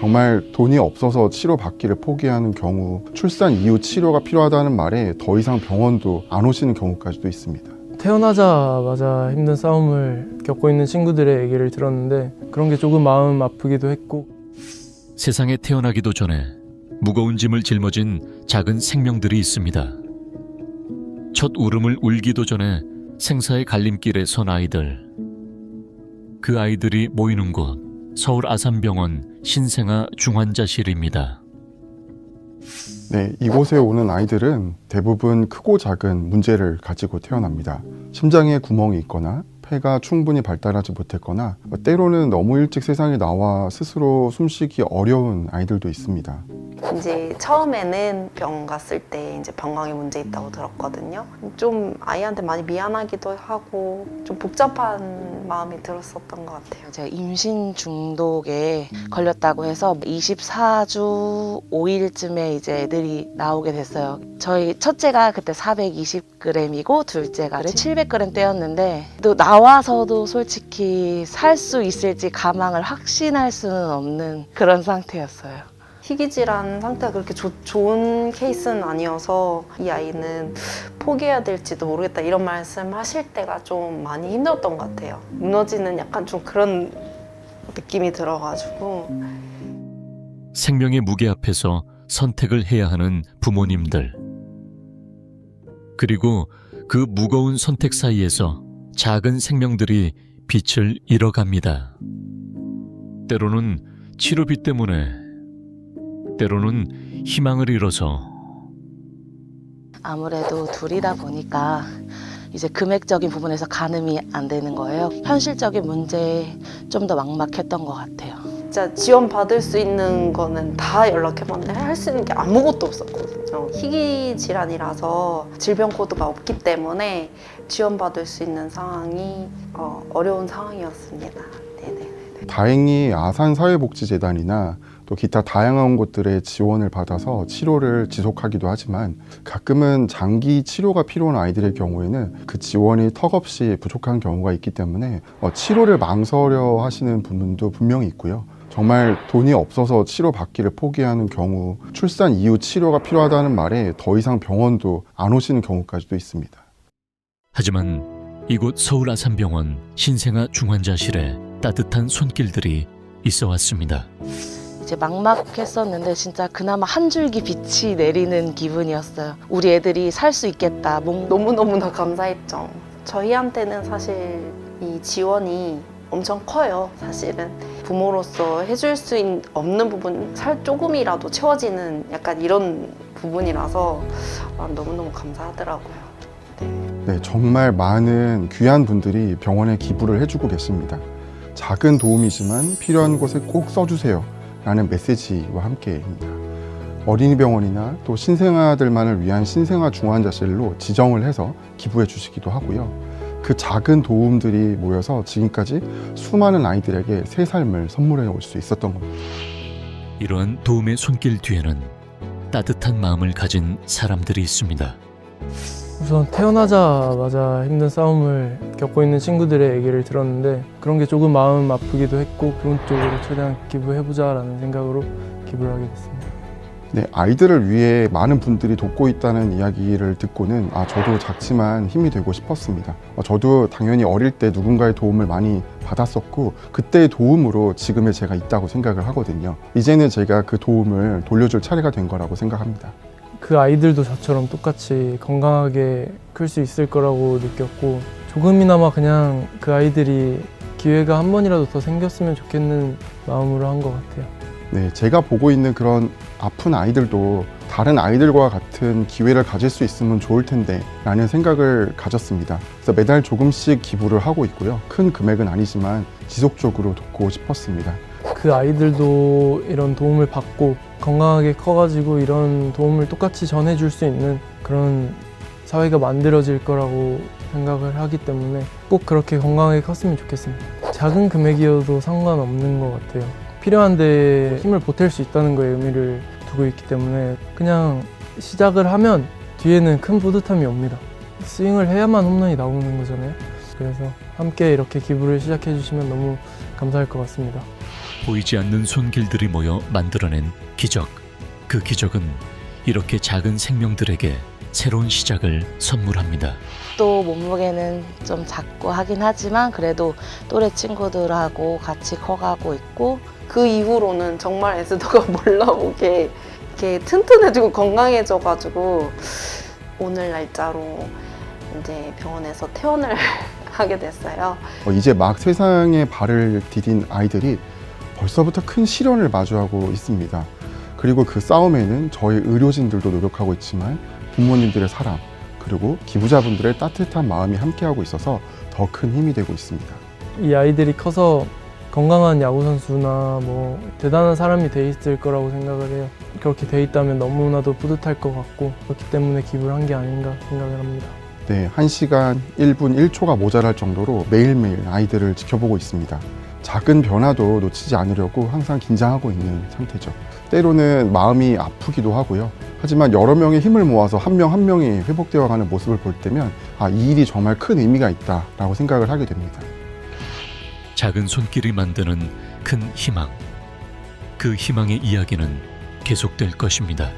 정말 돈이 없어서 치료받기를 포기하는 경우, 출산 이후 치료가 필요하다는 말에 더 이상 병원도 안 오시는 경우까지도 있습니다. 태어나자마자 힘든 싸움을 겪고 있는 친구들의 얘기를 들었는데 그런 게 조금 마음 아프기도 했고, 세상에 태어나기도 전에 무거운 짐을 짊어진 작은 생명들이 있습니다. 첫 울음을 울기도 전에 생사의 갈림길에 선 아이들. 그 아이들이 모이는 곳, 서울 아산병원 신생아 중환자실입니다. 네, 이곳에 오는 아이들은 대부분 크고 작은 문제를 가지고 태어납니다. 심장에 구멍이 있거나 폐가 충분히 발달하지 못했거나 때로는 너무 일찍 세상에 나와 스스로 숨쉬기 어려운 아이들도 있습니다. 이제 처음에는 병원 갔을 때 이제 방광에 문제 있다고 들었거든요. 좀 아이한테 많이 미안하기도 하고 좀 복잡한 마음이 들었었던 것 같아요. 제가 임신 중독에 걸렸다고 해서 24주 5일쯤에 이제 애들이 나오게 됐어요. 저희 첫째가 그때 420g이고 둘째가 700g 떼었는데 또 나와서도 솔직히 살 수 있을지 가망을 확신할 수는 없는 그런 상태였어요. 희귀질환 상태가 그렇게 좋은 케이스는 아니어서 이 아이는 포기해야 될지도 모르겠다 이런 말씀 하실 때가 좀 많이 힘들었던 것 같아요. 무너지는 약간 좀 그런 느낌이 들어가지고. 생명의 무게 앞에서 선택을 해야 하는 부모님들. 그리고 그 무거운 선택 사이에서 작은 생명들이 빛을 잃어갑니다. 때로는 치료비 때문에, 때로는 희망을 잃어서. 아무래도 둘이다 보니까 이제 금액적인 부분에서 가늠이 안 되는 거예요. 현실적인 문제에 좀 더 막막했던 것 같아요. 진짜 지원받을 수 있는 거는 다 연락해봤는데 할 수 있는 게 아무것도 없었거든요. 희귀 질환이라서 질병 코드가 없기 때문에 지원받을 수 있는 상황이 어려운 상황이었습니다. 네네. 다행히 아산사회복지재단이나 또 기타 다양한 곳들의 지원을 받아서 치료를 지속하기도 하지만 가끔은 장기 치료가 필요한 아이들의 경우에는 그 지원이 턱없이 부족한 경우가 있기 때문에 치료를 망설여 하시는 부분도 분명히 있고요. 정말 돈이 없어서 치료받기를 포기하는 경우, 출산 이후 치료가 필요하다는 말에 더 이상 병원도 안 오시는 경우까지도 있습니다. 하지만 이곳 서울 아산병원 신생아 중환자실에 따뜻한 손길들이 있어 왔습니다. 이제 막막했었는데 진짜 그나마 한 줄기 빛이 내리는 기분이었어요. 우리 애들이 살 수 있겠다. 너무너무나 감사했죠. 저희한테는 사실 이 지원이 엄청 커요. 사실은 부모로서 해줄 수 없는 부분, 살 조금이라도 채워지는 약간 이런 부분이라서 너무너무 감사하더라고요. 네, 정말 많은 귀한 분들이 병원에 기부를 해주고 계십니다. 작은 도움이지만 필요한 곳에 꼭 써주세요 라는 메시지와 함께입니다. 어린이병원이나 또 신생아들만을 위한 신생아 중환자실로 지정을 해서 기부해 주시기도 하고요. 그 작은 도움들이 모여서 지금까지 수많은 아이들에게 새 삶을 선물해 올 수 있었던 겁니다. 이러한 도움의 손길 뒤에는 따뜻한 마음을 가진 사람들이 있습니다. 우선 태어나자마자 힘든 싸움을 겪고 있는 친구들의 얘기를 들었는데 그런 게 조금 마음 아프기도 했고 그런 쪽으로 최대한 기부해보자라는 생각으로 기부를 하게 됐습니다. 네, 아이들을 위해 많은 분들이 돕고 있다는 이야기를 듣고는 저도 작지만 힘이 되고 싶었습니다. 저도 당연히 어릴 때 누군가의 도움을 많이 받았었고 그때의 도움으로 지금의 제가 있다고 생각을 하거든요. 이제는 제가 그 도움을 돌려줄 차례가 된 거라고 생각합니다. 그 아이들도 저처럼 똑같이 건강하게 클 수 있을 거라고 느꼈고 조금이나마 그냥 그 아이들이 기회가 한 번이라도 더 생겼으면 좋겠는 마음으로 한 것 같아요. 네, 제가 보고 있는 그런 아픈 아이들도 다른 아이들과 같은 기회를 가질 수 있으면 좋을 텐데 라는 생각을 가졌습니다. 그래서 매달 조금씩 기부를 하고 있고요. 큰 금액은 아니지만 지속적으로 돕고 싶었습니다. 그 아이들도 이런 도움을 받고 건강하게 커가지고 이런 도움을 똑같이 전해줄 수 있는 그런 사회가 만들어질 거라고 생각을 하기 때문에 꼭 그렇게 건강하게 컸으면 좋겠습니다. 작은 금액이어도 상관없는 것 같아요. 필요한데 힘을 보탤 수 있다는 거에 의미를 두고 있기 때문에 그냥 시작을 하면 뒤에는 큰 뿌듯함이 옵니다. 스윙을 해야만 홈런이 나오는 거잖아요. 그래서 함께 이렇게 기부를 시작해 주시면 너무 감사할 것 같습니다. 보이지 않는 손길들이 모여 만들어낸 기적. 그 기적은 이렇게 작은 생명들에게 새로운 시작을 선물합니다. 또 몸무게는 좀 작고 하긴 하지만 그래도 또래 친구들하고 같이 커가고 있고 그 이후로는 정말 에스더가 몰라보게 이렇게 튼튼해지고 건강해져가지고 오늘 날짜로 이제 병원에서 퇴원을 하게 됐어요. 이제 막 세상에 발을 디딘 아이들이 벌써부터 큰 시련을 마주하고 있습니다. 그리고 그 싸움에는 저희 의료진들도 노력하고 있지만 부모님들의 사랑 그리고 기부자분들의 따뜻한 마음이 함께하고 있어서 더 큰 힘이 되고 있습니다. 이 아이들이 커서 건강한 야구 선수나 뭐 대단한 사람이 돼 있을 거라고 생각을 해요. 그렇게 돼 있다면 너무나도 뿌듯할 것 같고 그렇기 때문에 기부를 한 게 아닌가 생각을 합니다. 네, 1시간 1분 1초가 모자랄 정도로 매일매일 아이들을 지켜보고 있습니다. 작은 변화도 놓치지 않으려고 항상 긴장하고 있는 상태죠. 때로는 마음이 아프기도 하고요. 하지만 여러 명의 힘을 모아서 한 명 한 명이 회복되어가는 모습을 볼 때면 이 일이 정말 큰 의미가 있다라고 생각을 하게 됩니다. 작은 손길이 만드는 큰 희망. 그 희망의 이야기는 계속될 것입니다.